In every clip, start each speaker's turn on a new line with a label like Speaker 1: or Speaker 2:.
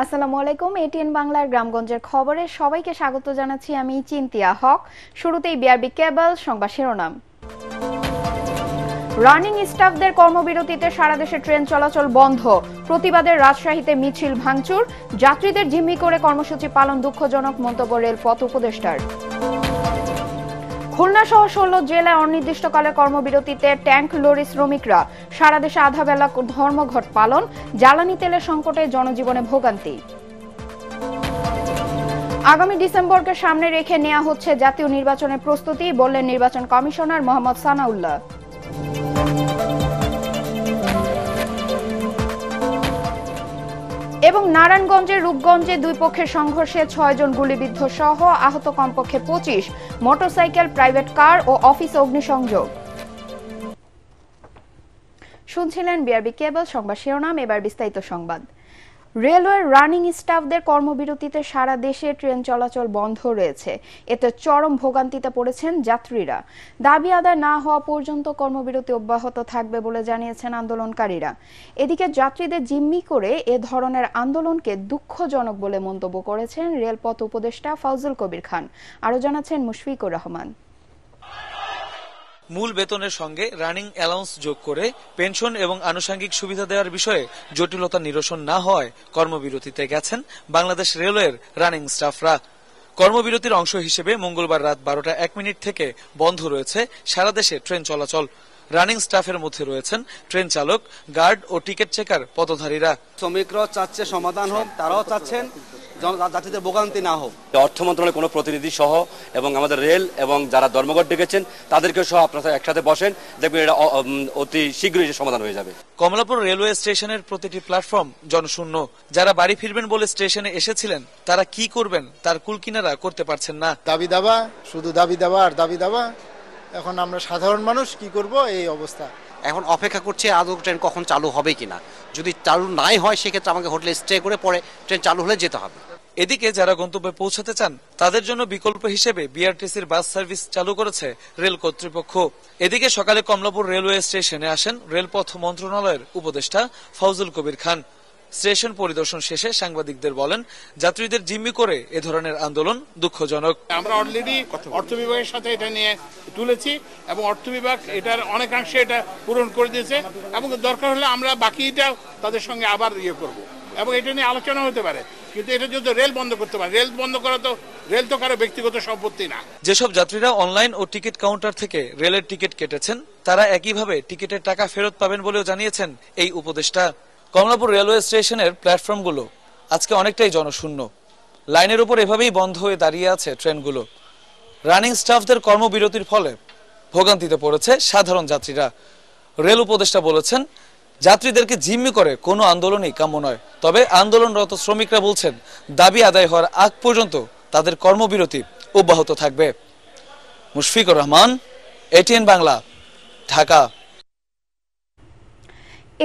Speaker 1: আসসালামু আলাইকুম। এটিএন বাংলার গ্রামগঞ্জের খবরে সবাইকে স্বাগত জানাচ্ছি আমি চিন্তিয়া হক। শুরুতেই বিআরবি কেবল সংবাদ শিরোনাম। রানিং স্টাফদের কর্মবিরতিতে সারা দেশে ট্রেন চলাচল বন্ধ। প্রতিবাদে রাজশাহীতে মিছিল ভাঙচুর। যাত্রীদের জিম্মি করে কর্মসূচি পালন দুঃখজনক মন্তব্য রেলপথ উপদেষ্টার। খুলনা সহ 16 জেলায় অনির্দিষ্টকালের কর্মবিরতিতে ট্যাঙ্ক লরি শ্রমিকরা। সারা দেশে আধা বেলা ধর্মঘট পালন। জ্বালানি তেলের সংকটে জনজীবনে ভোগান্তি। আগামী ডিসেম্বরকে সামনে রেখে নেওয়া হচ্ছে জাতীয় নির্বাচনের প্রস্তুতি, বললেন নির্বাচন কমিশনার মোহাম্মদ সানাউল্লাহ। এবং নারায়ণগঞ্জের রূপগঞ্জে দুই পক্ষের সংঘর্ষে 6 জন গুলিবিদ্ধ সহ আহত কমপক্ষে 25। মোটরসাইকেল, প্রাইভেট কার ও অফিসে অগ্নিসংযোগ। শুনছিলেন বিআরবি কেবল সংবাদ শিরোনাম, এবার বিস্তারিত সংবাদ। রেলওয়ের রানিং স্টাফদের কর্মবিরতিতে সারা দেশে ট্রেন চলাচল বন্ধ রয়েছে। এতে চরম ভোগান্তিতে পড়েছেন যাত্রীরা। দাবি আদায় না হওয়া পর্যন্ত কর্মবিরতি অব্যাহত থাকবে বলে জানিয়েছেন আন্দোলনকারীরা। এদিকে যাত্রীদের জিম্মি করে এ ধরনের আন্দোলনকে দুঃখজনক বলে মন্তব্য করেছেন রেলপথ উপদেষ্টা ফাউজুল কবির খান। আরও জানাচ্ছেন মুশফিকুর রহমান।
Speaker 2: মূল বেতনের সঙ্গে রানিং অ্যালাউন্স যোগ করে পেনশন এবং আনুষঙ্গিক সুবিধা দেওয়ার বিষয়ে জটিলতা নিরসন না হওয়ায় কর্মবিরতিতে গেছেন বাংলাদেশ রেলওয়ের রানিং স্টাফরা। কর্মবিরতির অংশ হিসেবে মঙ্গলবার রাত 12টা 1 মিনিট থেকে বন্ধ রয়েছে সারা দেশে ট্রেন চলাচল। রানিং স্টাফের মধ্যে রয়েছেন ট্রেন চালক, গার্ড ও টিকিট চেকার পদধারীরা।
Speaker 3: শ্রমিকরাও চাচ্ছে সমাধান হোক, তারাও চাচ্ছেন যাত্রীদের ভোগান্তি না হোক।
Speaker 4: অর্থ মন্ত্রণালয়ের কোনো প্রতিনিধি সহ এবং আমাদের রেল এবং যারা ধর্মঘট ডেকেছেন তাদেরকে সহ আপনারা একসাথে বসেন, দেখবেন এটা অতি শীঘ্রই সমাধান হয়ে যাবে।
Speaker 2: কমলাপুর রেলওয়ে স্টেশনের প্রতিটি প্ল্যাটফর্ম জনশূন্য। যারা বাড়ি ফিরবেন বলে স্টেশনে এসেছিলেন তারা কি করবেন তার কুলকিনারা করতে পারছেন না।
Speaker 5: দাবি দাবা, শুধু দাবি দাবা আর দাবি দাবা। এখন আমরা সাধারণ মানুষ কি করব এই অবস্থা।
Speaker 6: এখন অপেক্ষা করছে আদৌ ট্রেন কখন চালু হবে কিনা। যদি চালু নাই হয় সেক্ষেত্রে আমাকে হোটেলে স্টে করে পরে ট্রেন চালু হলে যেতে হবে।
Speaker 2: এদিকে যারা গন্তব্যে পৌঁছাতে চান তাদের জন্য বিকল্প হিসেবে বিআরটিসির বাস সার্ভিস চালু করেছে রেল কর্তৃপক্ষ। এদিকে সকালে কমলাপুর রেলওয়ে স্টেশনে আসেন রেলপথ মন্ত্রণালয়ের উপদেষ্টা ফাউজুল কবির খান। স্টেশন পরিদর্শন শেষে সাংবাদিকদের বলেন, যাত্রীদের জিম্মি করে এ ধরনের আন্দোলন দুঃখজনক।
Speaker 7: আমরা অলরেডি অর্থ বিভাগের সাথে এটা নিয়ে তুলেছি এবং অর্থ বিভাগ এটার অনেকাংশে এটা পূরণ করে দিয়েছে এবং দরকার হলে আমরা বাকিটা তাদের সঙ্গে আবার করব এবং এটা নিয়ে আলোচনা হতে পারে। কিন্তু এটা যদি রেল বন্ধ করতে পারে, রেল বন্ধ করা তো রেল তো কারো ব্যক্তিগত সম্পত্তি না।
Speaker 2: যেসব যাত্রীরা অনলাইন ও টিকিট কাউন্টার থেকে রেলের টিকিট কেটেছেন তারা একইভাবে টিকিটের টাকা ফেরত পাবেন বলেও জানিয়েছেন এই উপদেষ্টা। কমলাপুর রেলওয়ে স্টেশনের প্ল্যাটফর্মগুলো আজকে অনেকটাই জনশূন্য। লাইনের উপর এভাবেই বন্ধ হয়ে দাঁড়িয়ে আছে ট্রেনগুলো। রানিং স্টাফদের কর্মবিরতির ফলে ভোগান্তিতে পড়েছে সাধারণ যাত্রীরা। রেল উপদেষ্টা বলেছেন, যাত্রীদেরকে জিম্মি করে কোনো আন্দোলনই কাম্য নয়। তবে আন্দোলনরত শ্রমিকরা বলছেন, দাবি আদায় হওয়ার আগ পর্যন্ত তাদের কর্মবিরতি অব্যাহত থাকবে। মুশফিকুর রহমান, এটিএন বাংলা, ঢাকা।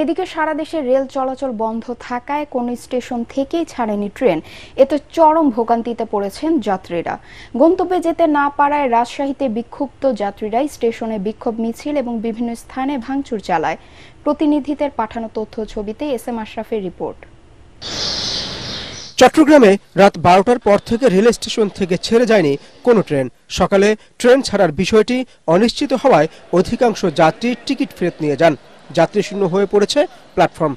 Speaker 1: এদিকে সারা দেশে রেল চলাচল বন্ধ থাকায় কোন স্টেশন থেকেই ছাড়েনি ট্রেন। এতে চরম ভোগান্তিতে পড়েছেন যাত্রীরা। গন্তব্যে যেতে না পারায় রাজশাহীতে বিক্ষুব্ধ যাত্রীরা স্টেশনে বিক্ষোভ মিছিল এবং বিভিন্ন স্থানে ভাঙচুর চালায়। প্রতিনিধিদের পাঠানো তথ্য ছবিতে এসএম আশরাফের রিপোর্ট।
Speaker 8: চট্টগ্রামে রাত 12টার পর থেকে রেল স্টেশন থেকে ছেড়ে যায়নি কোনো ট্রেন। সকালে ট্রেন ছাড়ার বিষয়টি অনিশ্চিত হওয়ায় অধিকাংশ যাত্রী টিকিট ফেরত নিয়ে যান। যাত্রী শূন্য হয়ে পড়েছে প্ল্যাটফর্ম।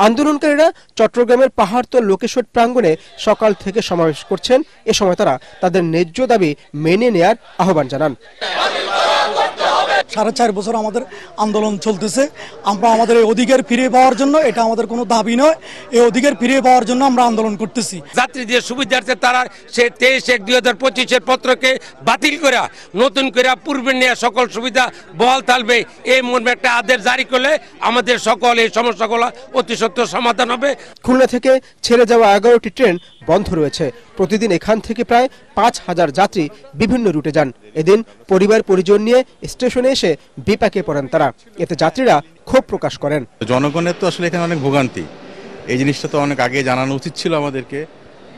Speaker 8: আন্দোলনকারীরা চট্টগ্রামের পাহাড়তল লোকেশ্বর প্রাঙ্গণে সকাল থেকে সমাবেশ করছেন। এ সময় তারা তাদের ন্যায্য দাবি মেনে নেয়ার আহ্বান জানান।
Speaker 9: 4.5 বছর আমাদের আন্দোলন চলতেছে। আমরা আমাদের এই অধিকার ফিরে পাওয়ার জন্য, এটা আমাদের কোনো দাবি নয়, এই অধিকার ফিরে পাওয়ার জন্য আমরা আন্দোলন করতেছি।
Speaker 10: যাত্রীদের সুবিধার্থে তারা সে 23/1/2025 পত্রকে বাতিল করে নতুন করে পূর্বে নেওয়া সকল সুবিধা বহাল থাকবে এই মর্মে একটা আদেশ জারি করলে আমাদের সকল এই সমস্যাগুলো অতি সত্ত্বর সমাধান হবে।
Speaker 8: খুলনা থেকে ছেড়ে যাওয়া 11টি ট্রেন বন্ধ রয়েছে। প্রতিদিন এখান থেকে প্রায় 5000 যাত্রী বিভিন্ন রুটে যান। এদিন পরিবার পরিজন নিয়ে স্টেশনে এসে বিপাকে পড়েন তারা। এতে যাত্রীরা ক্ষোভ প্রকাশ করেন।
Speaker 11: জনগণের তো আসলে এখানে অনেক ভোগান্তি। এই জিনিসটা তো অনেক আগে জানানো উচিত ছিল আমাদেরকে,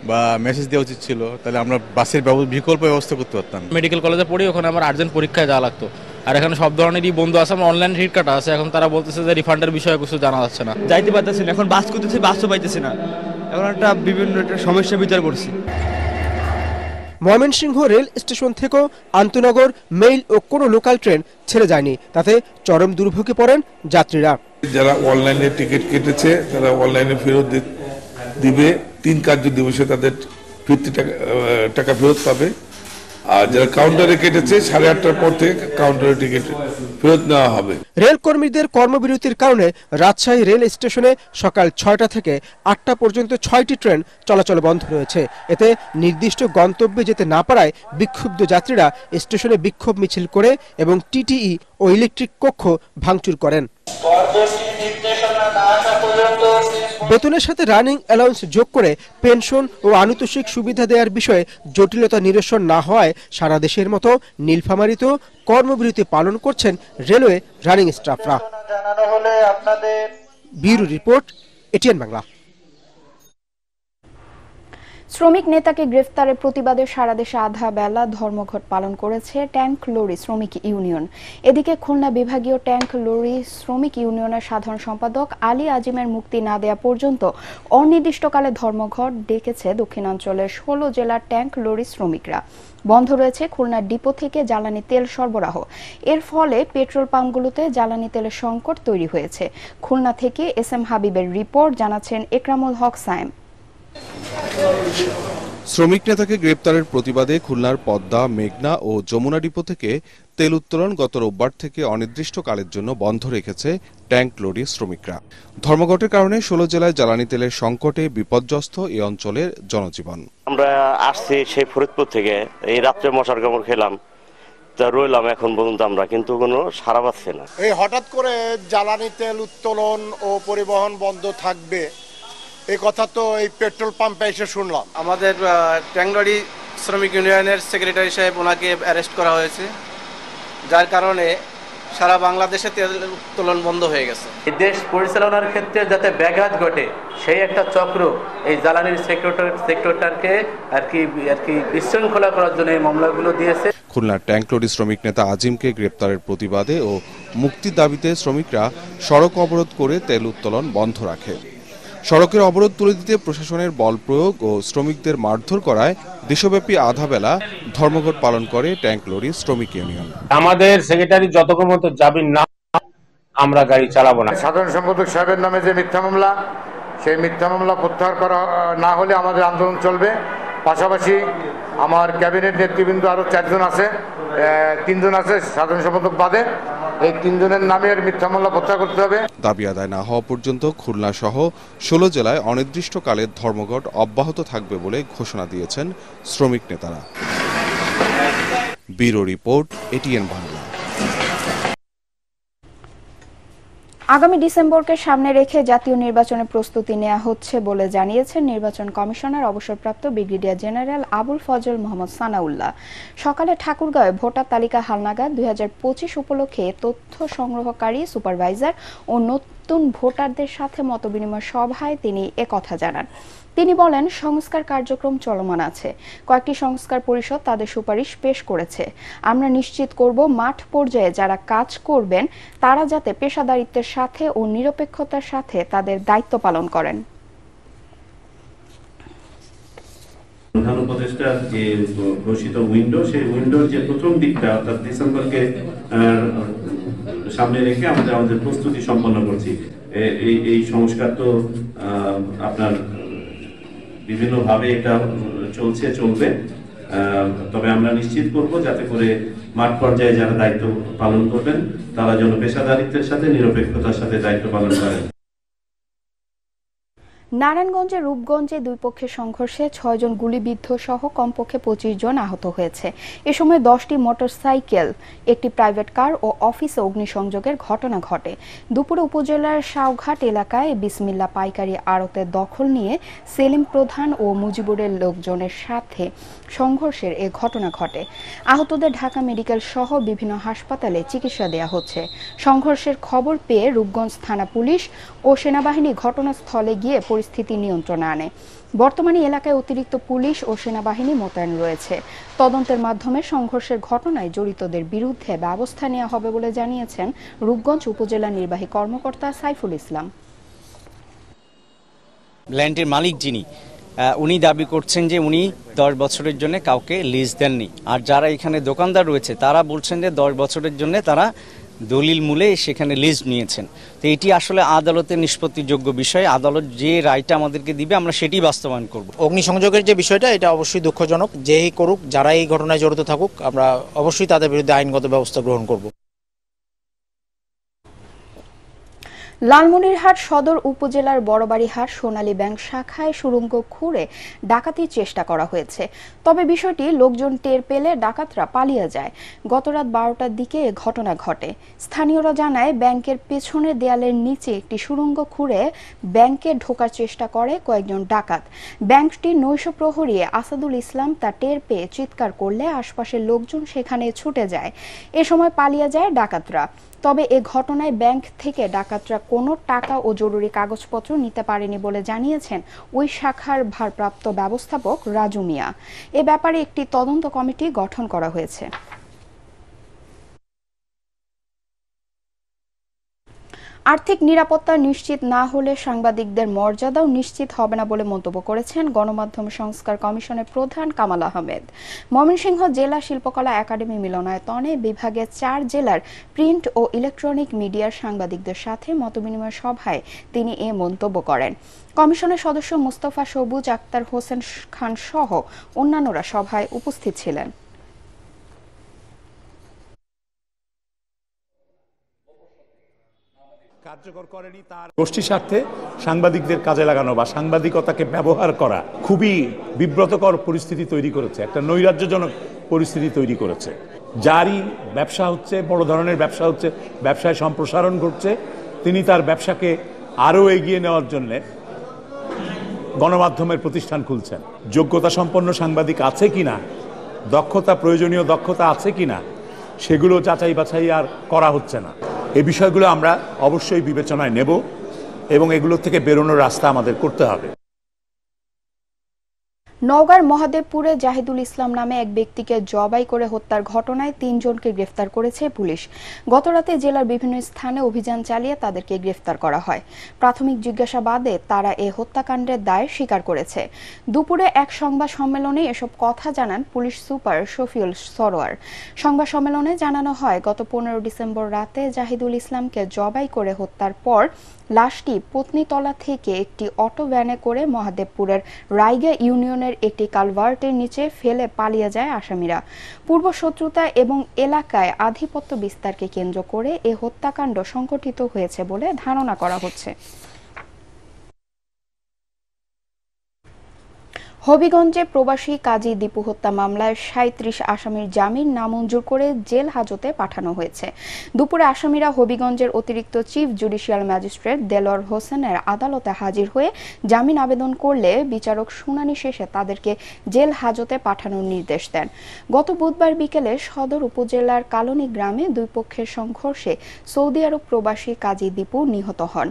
Speaker 11: বা মেসেজ দেওয়া উচিত ছিল, তাহলে আমরা বাসের বিকল্প ব্যবস্থা করতে পারতাম।
Speaker 12: মেডিকেল কলেজে পড়ি, ওখানে আমার আর্জেন্ট পরীক্ষায় যাওয়া লাগতো। আর এখানে সব ধরনেরই বন্ধু আছে, আমার অনলাইন টিকিট কাটা আছে। এখন তারা বলতেছে যে রিফান্ডের বিষয়ে কিছু জানা যাচ্ছে না,
Speaker 13: যাইতে পারতেছি না। এখন বাস করতেছি, বাসও পাইতেছি না। এখন একটা বিভিন্ন সমস্যা বিচার করছি।
Speaker 8: ময়মনসিংহ রেল স্টেশন থেকেও আন্তনগর, মেইল ও কোনো লোকাল ট্রেন ছেড়ে যায়নি। তাতে চরম দুর্ভোগে পড়েন যাত্রীরা।
Speaker 14: যারা অনলাইনে টিকিট কেটেছে তারা অনলাইনে ফেরত দিবে, 3 কার্য দিবসে তাদের ফিরতি টাকা ফেরত পাবে। আর যারা কাউন্টারে কেটেছে 8:30টার পর থেকে কাউন্টারে টিকিট ফেরত নেওয়া হবে।
Speaker 8: রেল কর্মীদের কর্মবিরতির কারণে রাজশাহী রেল স্টেশনে সকাল 6টা থেকে 8টা পর্যন্ত 6টি ট্রেন চলাচল বন্ধ রয়েছে। এতে নির্দিষ্ট গন্তব্যে যেতে না পারায় বিক্ষুব্ধ যাত্রীরা স্টেশনে বিক্ষোভ মিছিল করে এবং টিটিই ও ইলেকট্রিক কক্ষ ভাঙচুর করেন। বেতনের সাথে রানিং অ্যালাউন্স যোগ করে পেনশন ও আনুতোষিক সুবিধা দেওয়ার বিষয়ে জটিলতা নিরসন না হওয়ায় সারা দেশের মতো নীলফামারীতেও কর্মবিরতি পালন করছেন রেলওয়ে রানিং স্টাফরা। Bureau report, ATN Bangla.
Speaker 1: শ্রমিক নেতাকে গ্রেফতারের প্রতিবাদে সারা দেশে আধা বেলা ধর্মঘট পালন করেছে ট্যাঙ্ক লরি শ্রমিক ইউনিয়ন। এদিকে খুলনা বিভাগীয় ট্যাঙ্ক লরি শ্রমিক ইউনিয়নের সাধারণ সম্পাদক আলী আজিমের মুক্তি না দেয়া পর্যন্ত অনির্দিষ্টকালে ধর্মঘট ডেকেছে দক্ষিণাঞ্চলের 16 জেলার ট্যাঙ্ক লরি শ্রমিকরা। বন্ধ রয়েছে খুলনা ডিপো থেকে জ্বালানি তেল সরবরাহ। এর ফলে পেট্রোল পাম্পগুলোতে জ্বালানি তেলের সংকট তৈরি হয়েছে। খুলনা থেকে SM হাবিবের রিপোর্ট, জানাচ্ছেন একরামুল হক সায়েম।
Speaker 15: শ্রমিক নেতাকে গ্রেপ্তারের প্রতিবাদে খুলনার পদ্মা, মেঘনা ও যমুনা ডিপো থেকে তেল উত্তোলন গত রোববার থেকে অনির্দিষ্টকালের জন্য বন্ধ রেখেছে ট্যাঙ্ক লরি শ্রমিকরা। ধর্মঘটের কারণে 16 জেলায় জ্বালানি তেলের সংকটে বিপর্যস্ত এই অঞ্চলের জনজীবন।
Speaker 16: আমরা আসছি সেই ফরিদপুর থেকে, এই রাত্রে মশার কামড় খেলাম, তা রইলাম এখন পর্যন্ত আমরা, কিন্তু কোনো সাড়া পাচ্ছি না।
Speaker 5: এই হঠাৎ করে জ্বালানি তেল উত্তোলন ও পরিবহন বন্ধ থাকবে এই কথা তো এই পেট্রোল পাম্পে এসে শুনলাম।
Speaker 17: আমাদের ট্যাঙ্কলরি শ্রমিক ইউনিয়নের সেক্রেটারি সাহেব, ওনাকে অ্যারেস্ট করা হয়েছে, যার কারণে সারা বাংলাদেশে তেল উত্তোলন বন্ধ হয়ে গেছে।
Speaker 18: এই দেশ পরিচালনার ক্ষেত্রে যাতে ব্যাঘাত ঘটে সেই একটা চক্র এই জ্বালানির সেক্টরটাকে আর কি বিশৃঙ্খলা করার জন্য এই মামলাগুলো দিয়েছে।
Speaker 15: খুলনার ট্যাঙ্ক লরি শ্রমিক নেতা আজিমকে গ্রেপ্তারের প্রতিবাদে ও মুক্তির দাবিতে শ্রমিকরা সড়ক অবরোধ করে তেল উত্তোলন বন্ধ রাখে। সড়কের অবরোধ তুলে দিতে প্রশাসনের বল প্রয়োগ ও শ্রমিকদের মারধর করায় দেশব্যাপী আধা বেলা ধর্মঘট পালন করে ট্যাঙ্ক লরি শ্রমিক ইউনিয়ন।
Speaker 10: আমাদের সেক্রেটারি যতক্ষণ মতো যাবেন না আমরা গাড়ি চালাবো না।
Speaker 19: সাধারণ সম্পাদক সাহেবের নামে যে মিথ্যা মামলা, সেই মিথ্যা মামলা প্রত্যাহার করা না হলে আমাদের আন্দোলন চলবে। পাশাপাশি আমার ক্যাবিনেট নেতৃবৃন্দ আরো 4 জন আছে, 3 জন আছে সাধারণ সম্পাদক বাদে, এই 3 জনের নামের মিথ্যা মামলা প্রত্যাহার করতে হবে।
Speaker 15: দাবি আদায় না হওয়া পর্যন্ত খুলনা সহ 16 জেলায় অনির্দিষ্টকালের ধর্মঘট অব্যাহত থাকবে বলে ঘোষণা দিয়েছেন শ্রমিক নেতারা। Bureau report, ATN Bangla.
Speaker 1: আগামী ডিসেম্বরকে সামনে রেখে জাতীয় নির্বাচনের প্রস্তুতি নেওয়া হচ্ছে বলে জানিয়েছেন নির্বাচন কমিশনার অবসরপ্রাপ্ত ব্রিগেডিয়ার জেনারেল আবুল ফজল মোহাম্মদ সানাউল্লাহ। সকালে ঠাকুরগাঁওয়ে ভোটার তালিকা হালনাগাদ 2025 উপলক্ষে তথ্য সংগ্রহকারী সুপারভাইজার ও নতুন ভোটারদের সাথে মতবিনিময় সভায় তিনি একথা জানান। তিনি বলেন, সংস্কার কার্যক্রম চলমান আছে। কয়েকটি সংস্কার পরিষদ তাদের সুপারিশ পেশ করেছে। আমরা নিশ্চিত করব মাঠ পর্যায়ে যারা কাজ করবেন তারা যাতে পেশাদারিত্বের সাথে ও নিরপেক্ষতার সাথে তাদের দায়িত্ব পালন করেন।
Speaker 20: প্রধান উপদেষ্টার যে ঘোষিত উইন্ডো, সেই উইন্ডোর যে প্রথম দিকটা অর্থাৎ ডিসেম্বরকে সামনে রেখে আমাদের প্রস্তুতি সম্পন্ন করছি। এই সংস্কার তো আপনার বিভিন্নভাবে এটা চলবে, তবে আমরা নিশ্চিত করব যাতে করে মাঠ পর্যায়ে যারা দায়িত্ব পালন করবেন তারা যেন পেশাদারিত্বের সাথে নিরপেক্ষতার সাথে দায়িত্ব পালন করেন।
Speaker 1: নারায়ণগঞ্জের রূপগঞ্জে দুই পক্ষের সংঘর্ষে 6 জন গুলিবিদ্ধ সহ কমপক্ষে 25 জন আহত হয়েছে। এ সময় 10টি মোটরসাইকেল, একটি প্রাইভেট কার ও অফিসে অগ্নিসংযোগের ঘটনা ঘটে। দুপুরে উপজেলার শাওঘাট এলাকায় বিসমিল্লা পাইকারি আড়তের দখল নিয়ে সেলিম প্রধান ও মুজিবুরের লোকজনের সাথে সংঘর্ষের এ ঘটনা ঘটে। আহতদের ঢাকা মেডিকেল সহ বিভিন্ন হাসপাতালে চিকিৎসা দেওয়া হচ্ছে। সংঘর্ষের খবর পেয়ে রূপগঞ্জ থানা পুলিশ ও সেনাবাহিনী ঘটনাস্থলে গিয়ে পরিস্থিতি নিয়ন্ত্রণে আনে। বর্তমানে এলাকায় অতিরিক্ত পুলিশ ও সেনাবাহিনী মোতায়েন রয়েছে। তদন্তের মাধ্যমে সংঘর্ষের ঘটনায় জড়িতদের বিরুদ্ধে ব্যবস্থা নেওয়া হবে বলে জানিয়েছেন রূপগঞ্জ উপজেলা নির্বাহী কর্মকর্তা সাইফুল ইসলাম।
Speaker 21: ল্যান্ডের মালিক যিনি উনি দাবি করছেন যে উনি 10 বছরের জন্য কাউকে লিজ দেননি, আর যারা এখানে দোকানদার রয়েছে তারা বলছেন যে 10 বছরের জন্য তারা দলিল মূলে সেখানে লিজ নিয়েছেন। তো এটি আসলে আদালতের নিষ্পত্তিযোগ্য বিষয়। আদালত যে রায়টা আমাদেরকে দিবে আমরা সেটি বাস্তবায়ন করব।
Speaker 22: অগ্নিসংযোগের যে বিষয়টা, এটা অবশ্যই দুঃখজনক। যেই করুক, যারা এই ঘটনায় জড়িত থাকুক, আমরা অবশ্যই তাদের বিরুদ্ধে আইনগত ব্যবস্থা গ্রহণ করব।
Speaker 1: লালমনিরহাট সদর উপজেলার বড়বাড়িহাট সোনালী ব্যাংক শাখায় সুড়ঙ্গ খুঁড়ে ডাকাতির চেষ্টা করা হয়েছে। তবে বিষয়টি লোকজন টের পেলে ডাকাতরা পালিয়ে যায়। গতরাত 12টার দিকে এ ঘটনা ঘটে। স্থানীয়রা জানায় ব্যাংকের পেছনের দেয়ালের নিচে একটি সুড়ঙ্গ খুঁড়ে ব্যাংকে ঢোকার চেষ্টা করে কয়েকজন ডাকাত। ব্যাংকটির নৈশ প্রহরী আসাদুল ইসলাম তা টের পেয়ে চিৎকার করলে আশপাশের লোকজন সেখানে ছুটে যায়। এ সময় পালিয়ে যায় ডাকাতরা। তবে এ ঘটনায় ব্যাংক থেকে ডাকাতরা কোনো টাকা ও জরুরি কাগজপত্র নিতে পারেনি বলে জানিয়েছেন ওই শাখার ভারপ্রাপ্ত ব্যবস্থাপক রাজু মিয়া। এ ব্যাপারে একটি তদন্ত কমিটি গঠন করা হয়েছে। আর্থিক নিরাপত্তা নিশ্চিত না হলে সাংবাদিকদের মর্যাদাও নিশ্চিত হবে না বলে মন্তব্য করেছেন গণমাধ্যম সংস্কার কমিশনের প্রধান কামাল আহমেদ। ময়মনসিংহ জেলা শিল্পকলা একাডেমি মিলনায়তনে বিভাগের 4 জেলার প্রিন্ট ও ইলেকট্রনিক মিডিয়ার সাংবাদিকদের সাথে মতবিনিময় সভায় তিনি এ মন্তব্য করেন। কমিশনের সদস্য মোস্তফা সবুজ, আক্তার হোসেন খান সহ অন্যান্যরা সভায় উপস্থিত ছিলেন।
Speaker 23: কার্যকর করেনি, তার গোষ্ঠী স্বার্থে সাংবাদিকদের কাজে লাগানো বা সাংবাদিকতাকে ব্যবহার করা খুবই বিব্রতকর পরিস্থিতি তৈরি করেছে, একটা নৈরাজ্যজনক পরিস্থিতি তৈরি করেছে। যারই ব্যবসা হচ্ছে, বড় ধরনের ব্যবসা হচ্ছে, ব্যবসায় সম্প্রসারণ ঘটছে, তিনি তার ব্যবসাকে আরও এগিয়ে নেওয়ার জন্যে গণমাধ্যমের প্রতিষ্ঠান খুলছেন। যোগ্যতা সম্পন্ন সাংবাদিক আছে কিনা, প্রয়োজনীয় দক্ষতা আছে কিনা, সেগুলো যাচাই বাছাই আর করা হচ্ছে না। এই বিষয়গুলো আমরা অবশ্যই বিবেচনায় নেব এবং এগুলো থেকে বেরোনোর রাস্তা আমাদের করতে হবে।
Speaker 1: নওগাঁর মহাদেবপুরে জাহিদুল ইসলাম নামে এক ব্যক্তিকে জবাই করে হত্যার ঘটনায় 3 জনকে গ্রেফতার করেছে পুলিশ। গতরাতে জেলার বিভিন্ন স্থানে অভিযান চালিয়ে তাদেরকে গ্রেফতার করা হয়। প্রাথমিক জিজ্ঞাসাবাদে তারা এ হত্যাকাণ্ডের দায় স্বীকার করেছে। দুপুরে এক সংবাদ সম্মেলনে এসব কথা জানান পুলিশ সুপার শফিউল সরোয়ার। সংবাদ সম্মেলনে জানানো হয়, গত 15 ডিসেম্বর রাতে জাহিদুল ইসলামকে জবাই করে হত্যার পর লাশটি পত্নীতলা থেকে একটি অটো ভ্যানে করে মহাদেবপুরের রাইগা ইউনিয়নের একটি কালভার্টের নিচে ফেলে পালিয়ে যায় আসামিরা। পূর্ব শত্রুতা এবং এলাকায় আধিপত্য বিস্তারকে কেন্দ্র করে এ হত্যাকাণ্ড সংঘটিত হয়েছে বলে ধারণা করা হচ্ছে। হবিগঞ্জে প্রবাসী কাজী দীপু হত্যা মামলায় 37 আসামির জামিন নামঞ্জুর করে জেল হাজতে পাঠানো হয়েছে। দুপুরে আসামিরা হবিগঞ্জের অতিরিক্ত চিফ জুডিশিয়াল ম্যাজিস্ট্রেট দেলোয়ার হোসেনের আদালতে হাজির হয়ে জামিন আবেদন করলে বিচারক শুনানি শেষে তাদেরকে জেল হাজতে পাঠানোর নির্দেশ দেন। গত বুধবার বিকেলে সদর উপজেলার কালনী গ্রামে দুই পক্ষের সংঘর্ষে সৌদি আরব প্রবাসী কাজী দীপু নিহত হন।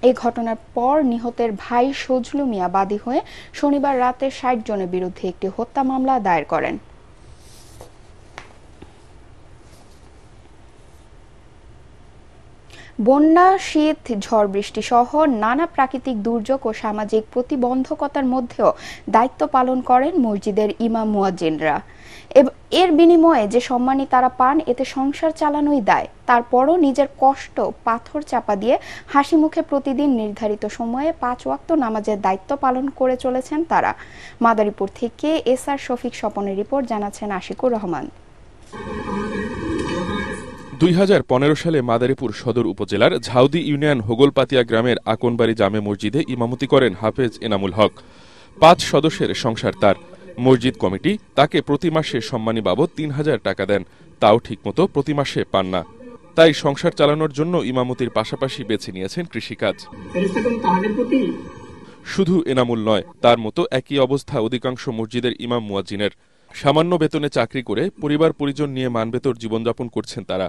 Speaker 1: এই ঘটনার পর নিহতের ভাই সজলু মিয়া বাদী হয়ে শনিবার রাতে 60 জনের বিরুদ্ধে একটি হত্যা মামলা দায়ের করেন। বন্যা, শীত, ঝড় বৃষ্টি সহ নানা প্রাকৃতিক দুর্যোগ ও সামাজিক প্রতিবন্ধকতার মধ্যেও দায়িত্ব পালন করেন মসজিদের ইমাম মুয়াজ্জিনরা। এর বিনিময়ে যে সম্মানই তারা পান, এতে সংসার চালানোই দায়। তারপরও নিজের কষ্ট পাথর চাপা দিয়ে হাসি মুখে প্রতিদিন নির্ধারিত সময়ে 5 ওয়াক্ত নামাজের দায়িত্ব পালন করে চলেছেন তারা। মাদারীপুর থেকে এসআর শফিক স্বপনের রিপোর্ট, জানাচ্ছেন আশিকুর রহমান।
Speaker 24: 2015 সালে মাদারীপুর সদর উপজেলার ঝাউদি ইউনিয়ন হোগলপাতিয়া গ্রামের আকনবাড়ি জামে মসজিদে ইমামতি করেন হাফেজ এনামুল হক। 5 সদস্যের সংসার তার। মসজিদ কমিটি তাকে প্রতি মাসে সম্মানী বাবদ 3000 টাকা দেন, তাও ঠিকমতো প্রতি মাসে পান না। তাই সংসার চালানোর জন্য ইমামতির পাশাপাশি বেছে নিয়েছেন কৃষিকাজ। শুধু এনামুল নয়, তার মতো একই অবস্থা অধিকাংশ মসজিদের ইমাম মুয়াজ্জিনের। সামান্য বেতনে চাকরি করে পরিবার পরিজন নিয়ে মানবেতর জীবনযাপন করছেন তারা।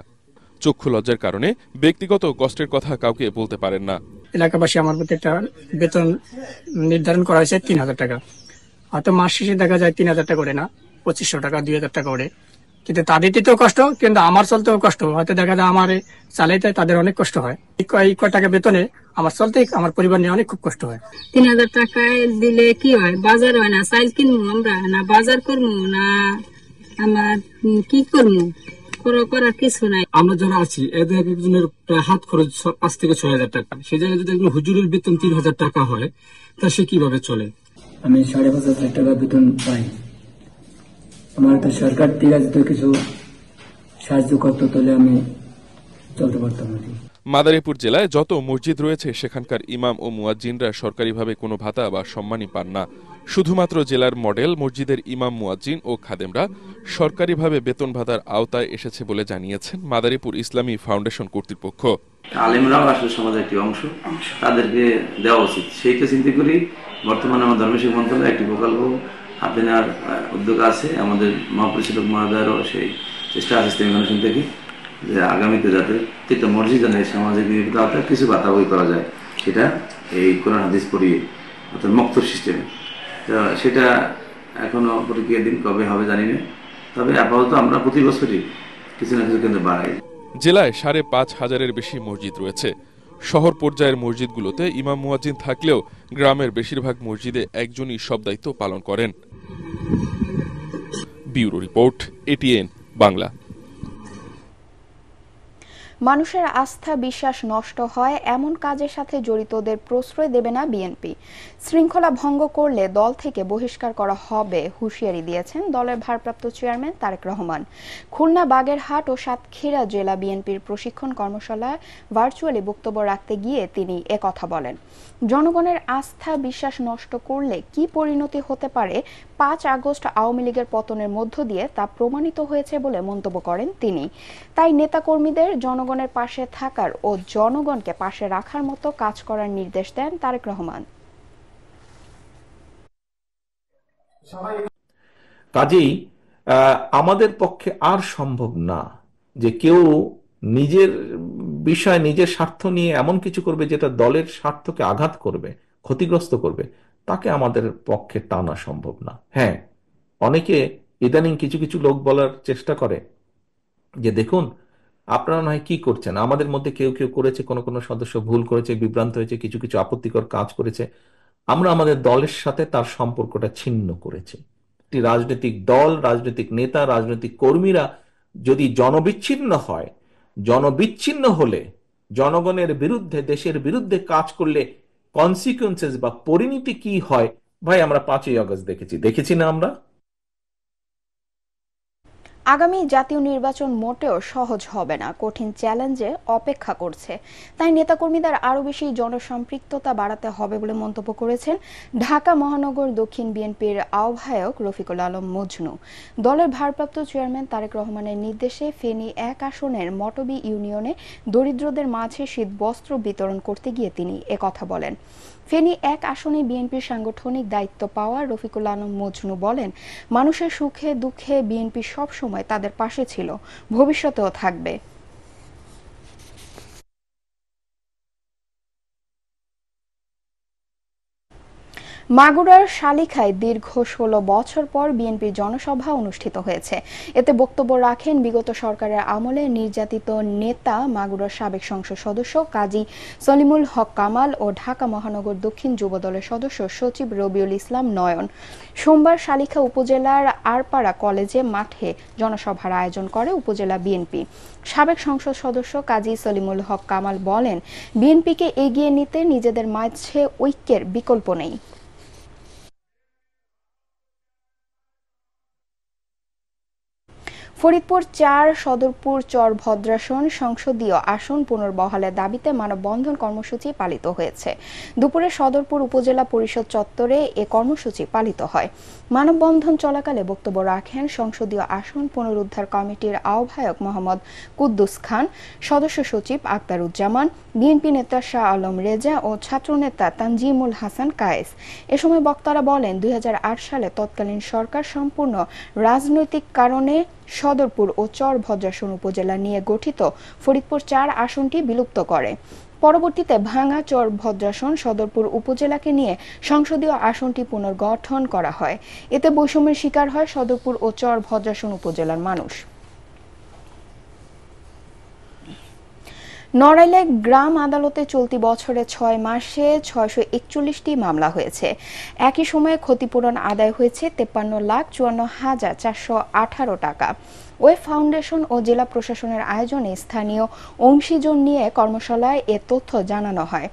Speaker 24: চক্ষু লজ্জার কারণে ব্যক্তিগত কষ্টের কথা কাউকে বলতে পারেন না।
Speaker 3: এলাকাবাসী আমার প্রতি একটা বেতন নির্ধারণ করা হয়েছে 3,000 টাকা। হয়তো মাস শেষে দেখা যায় 3,000 টাকা করে না, 2,500 টাকা 2,000 টাকা করে, কিন্তু তাদের দিতেও কষ্ট, কিন্তু আমার চলতেও কষ্ট। হয়তো দেখা যায় আমার চালাইতে তাদের অনেক কষ্ট হয়। এই কয় টাকা বেতনে আমার চলতে আমার পরিবার নিয়ে অনেক খুব কষ্ট হয়।
Speaker 4: 3,000 টাকা দিলে কি হয়? বাজার হয় না, চাইল কিনবো আমরা, না বাজার করবো, না আমার কি করবো, করার কিছু নাই।
Speaker 6: আমরা যারা আছি এদের একজনের প্রায় হাত খরচ 5 থেকে 6,000 টাকা। সেই জায়গায় যদি একজন হুজুরের বেতন 3,000 টাকা হয়, তা সে কিভাবে চলে?
Speaker 7: আমি 5,500 টাকা বেতন পাই। আমার তো সরকার থেকে যদি কিছু সাহায্য করতো তাহলে আমি চলতে পারতাম আর কি।
Speaker 24: মাদারীপুর জেলায় যত মসজিদ রয়েছে সেখানকার ইমাম ও মুয়াজ্জিনরা সরকারিভাবে কোনো ভাতা বা সম্মানই পান না। শুধুমাত্র জেলার মডেল মসজিদের ইমাম, মুয়াজ্জিন ও খাদেমরা সরকারিভাবে বেতন ভাতার আওতায় এসেছে বলে জানিয়েছেন মাদারীপুর ইসলামী ফাউন্ডেশন কর্তৃপক্ষ।
Speaker 25: আলেমরাও আসলে সমাজের একটি অংশ, তাদেরকে দেওয়া উচিত। সেইটা চিন্তা করি বর্তমানে আমার ধর্মশিক্ষা মন্ত্রণালয় একটি প্রকল্প হাতে নেওয়ার উদ্যোগ আছে। আমাদের মহাপরিচালক মহোদয়েরও সেই চেষ্টা আছে ইসলামী ফাউন্ডেশন থেকে, যে আগামীতে যাতে প্রত্যেকটা মসজিদ নেই সামাজিক নিরাপত্তা কিছু বাতা বই করা যায়, সেটা এই কোরআন হাদিস পড়িয়ে, অর্থাৎ মক্তব সিস্টেমে। তো সেটা এখনো প্রক্রিয়া দিন কবে হবে জানি না, তবে আপাতত আমরা প্রতি বছরই কিছু না কিছু কেন্দ্র বাড়াই।
Speaker 24: জেলায় 5,500-এর বেশি মসজিদ রয়েছে। শহর পর্যায়ের মসজিদগুলোতে ইমাম, মুয়াজ্জিন থাকলেও গ্রামের বেশিরভাগ মসজিদে একজনই সব দায়িত্ব পালন করেন। Bureau report, ATN Bangla.
Speaker 1: মানুষের আস্থা বিশ্বাস নষ্ট হয় এমন কাজের সাথে জড়িতদের প্রশ্রয় দেবে না বিএনপি। শৃঙ্খলা ভঙ্গ করলে দল থেকে বহিষ্কার করা হবে হুঁশিয়ারি দিয়েছেন দলের ভারপ্রাপ্ত চেয়ারম্যান তারেক রহমান। খুলনা, বাগেরহাট ও সাতক্ষীরা জেলা বিএনপির প্রশিক্ষণ কর্মশালায় ভার্চুয়ালি বক্তব্য রাখতে গিয়ে তিনি একথা বলেন। জনগণের আস্থা বিশ্বাস নষ্ট করলে কি পরিণতি হতে পারে 5 আগস্ট আওয়ামী লীগের পতনের মধ্য দিয়ে তা প্রমাণিত হয়েছে বলে মন্তব্য করেন তিনি। তাই নেতাকর্মীদের জনগণের পাশে থাকার ও জনগণকে পাশে রাখার মতো কাজ করার নির্দেশ দেন তারেক রহমান।
Speaker 26: কাজেই আমাদের পক্ষে আর সম্ভব না যে কেউ নিজের বিষয়, নিজের স্বার্থ নিয়ে এমন কিছু করবে যেটা দলের স্বার্থকে আঘাত করবে, ক্ষতিগ্রস্ত করবে, তাকে আমাদের পক্ষে টানা সম্ভব না। হ্যাঁ, অনেকে ইদানিং কিছু কিছু লোক বলার চেষ্টা করে যে দেখুন আপনারা নয় কি করছেন, আমাদের মধ্যে কেউ কেউ করেছে, কোনো কোনো সদস্য ভুল করেছে, বিভ্রান্ত হয়েছে, কিছু কিছু আপত্তিকর কাজ করেছে, আমরা আমাদের দলের সাথে তার সম্পর্কটা ছিন্ন করেছি। একটি রাজনৈতিক দল, রাজনৈতিক নেতা, রাজনৈতিক কর্মীরা যদি জনবিচ্ছিন্ন হয়, জনবিচ্ছিন্ন হলে, জনগণের বিরুদ্ধে, দেশের বিরুদ্ধে কাজ করলে কনসিকুয়েন্সেস বা পরিণতি কি হয়, ভাই আমরা 5ই আগস্ট দেখেছি না আমরা?
Speaker 1: আগামী জাতীয় নির্বাচন মোটেও সহজ হবে না, কঠিন চ্যালেঞ্জে অপেক্ষা করছে। তাই নেতাকর্মীদের আরও বেশি জনসম্পৃক্ততা বাড়াতে হবে বলে মন্তব্য করেছেন ঢাকা মহানগর দক্ষিণ বিএনপির আহ্বায়ক রফিকুল আলম মজনু। দলের ভারপ্রাপ্ত চেয়ারম্যান তারেক রহমানের নির্দেশে ফেনী 1 আসনের মটবি ইউনিয়নে দরিদ্রদের মাঝে শীতবস্ত্র বিতরণ করতে গিয়ে তিনি একথা বলেন। ফেনী 1 আসনে বিএনপির সাংগঠনিক দায়িত্ব পাওয়া রফিকুল আলম মজনু বলেন, মানুষের সুখে দুঃখে বিএনপি সবসময় তাদের পাশে ছিল, ভবিষ্যতেও থাকবে। মাগুরার শালিখায় দীর্ঘ 16 বছর পর বিএনপির জনসভা অনুষ্ঠিত হয়েছে। এতে বক্তব্য রাখেন বিগত সরকারের আমলে নির্যাতিত নেতা মাগুরার সাবেক সংসদ সদস্য কাজী সলিমুল হক কামাল ও ঢাকা মহানগর দক্ষিণ যুবদলের সদস্য সচিব রবিউল ইসলাম নয়ন। সোমবার শালিখা উপজেলার আরপাড়া কলেজে মাঠে জনসভার আয়োজন করে উপজেলা বিএনপি। সাবেক সংসদ সদস্য কাজী সলিমুল হক কামাল বলেন, বিএনপিকে এগিয়ে নিতে নিজেদের মাঝে ঐক্যের বিকল্প নেই। ফরিদপুর 4 সদরপুর চর ভদ্রাসন সংসদীয় আসন পুনর্বহালের দাবিতে মানববন্ধন কর্মসূচি পালিত হয়েছে। দুপুরে সদরপুর উপজেলা পরিষদ চত্বরে এ কর্মসূচি পালিত হয়। মানববন্ধন চলাকালে বক্তব্য রাখেন সংসদীয় আসন পুনরুদ্ধার কমিটির আহ্বায়ক মোহাম্মদ কুদ্দুস খান, সদস্য সচিব আক্তারুজ্জামান, বিএনপি নেতা শাহ আলম রেজা ও ছাত্রনেতা তানজিমুল হাসান কায়েস। এ সময় বক্তারা বলেন, 2008 সালে তৎকালীন সরকার সম্পূর্ণ রাজনৈতিক কারণে সদরপুর ও চর ভদ্রাসন উপজেলা নিয়ে গঠিত ফরিদপুর 4 আসনটি বিলুপ্ত করে। পরবর্তীতে ভাঙ্গাচর ভদ্রাসন সদরপুর উপজেলাকে নিয়ে সংসদীয় আসনটি পুনর্গঠন করা হয়। এতে বৈষম্যের শিকার হয় সদরপুর ও চর ভদ্রাসন উপজেলার মানুষ। নড়াইলে গ্রাম আদালতে চলতি বছরে 6 মাসে 641টি মামলা হয়েছে। একই সময়ে ক্ষতিপূরণ আদায় হয়েছে 53,54,418 টাকা। ওয়েব ফাউন্ডেশন ও জেলা প্রশাসনের আয়োজনে স্থানীয় অংশীজন নিয়ে কর্মশালায় এ তথ্য জানানো হয়।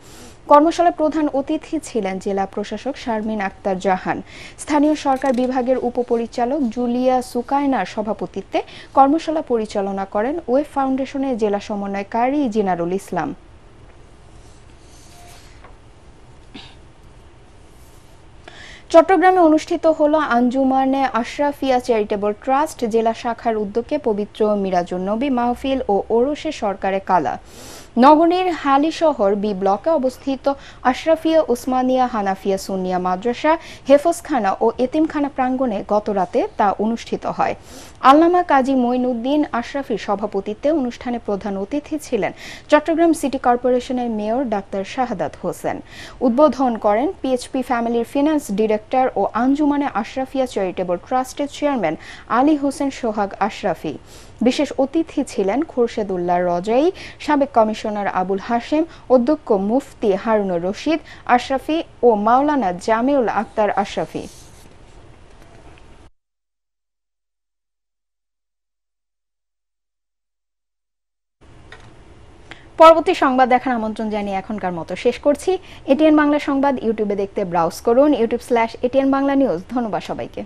Speaker 1: কর্মশালায় প্রধান অতিথি ছিলেন জেলা প্রশাসক শারমিন আক্তার জাহান। স্থানীয় সরকার বিভাগের উপপরিচালক জুলিয়া সুকায়নার সভাপতিত্বে কর্মশালা পরিচালনা করেন ওয়েব ফাউন্ডেশনের জেলা সমন্বয়কারী জিনারুল ইসলাম। চট্টগ্রামে অনুষ্ঠিত হলো আঞ্জুমানে আশরাফিয়া চ্যারিটেবল ট্রাস্ট জেলা শাখার উদ্যোগে পবিত্র মিরাজুন নবী মাহফিল ও ওরসে সরকারে কালা। নগরীর হালিশহর বি ব্লকে অবস্থিত আশরাফিয়া উসমানিয়া হানাফিয়া সুন্নিয়া মাদ্রাসা হেফজখানা ও এতিমখানা প্রাঙ্গণে গতরাতে তা অনুষ্ঠিত হয়। আল্লামা কাজী মঈনুদ্দিন আশরাফির সভাপতিত্বে অনুষ্ঠানে প্রধান অতিথি ছিলেন চট্টগ্রাম সিটি কর্পোরেশনের মেয়র ডাক্তার শাহাদাত হোসেন। উদ্বোধন করেন পিএইচপি ফ্যামিলির ফিনান্স ডিরেক্টর ও আঞ্জুমানে আশরাফিয়া চ্যারিটেবল ট্রাস্টের চেয়ারম্যান আলী হোসেন সোহাগ আশরাফি। বিশেষ অতিথি ছিলেন খোরশেদুল্লাহ রজাই, সাবেক কমিশনার আবুল হাশেম, অধ্যক্ষ মুফতি হারুনুর রশিদ আশরাফি ও মাওলানা জামিউল আক্তার আশরাফি। পরবর্তী সংবাদ দেখার আমন্ত্রণ জানিয়ে এখনকার মতো শেষ করছি। এটিএন বাংলা সংবাদ ইউটিউবে দেখতে ব্রাউজ করুন youtube/ATN Bangla News। ধন্যবাদ সবাইকে।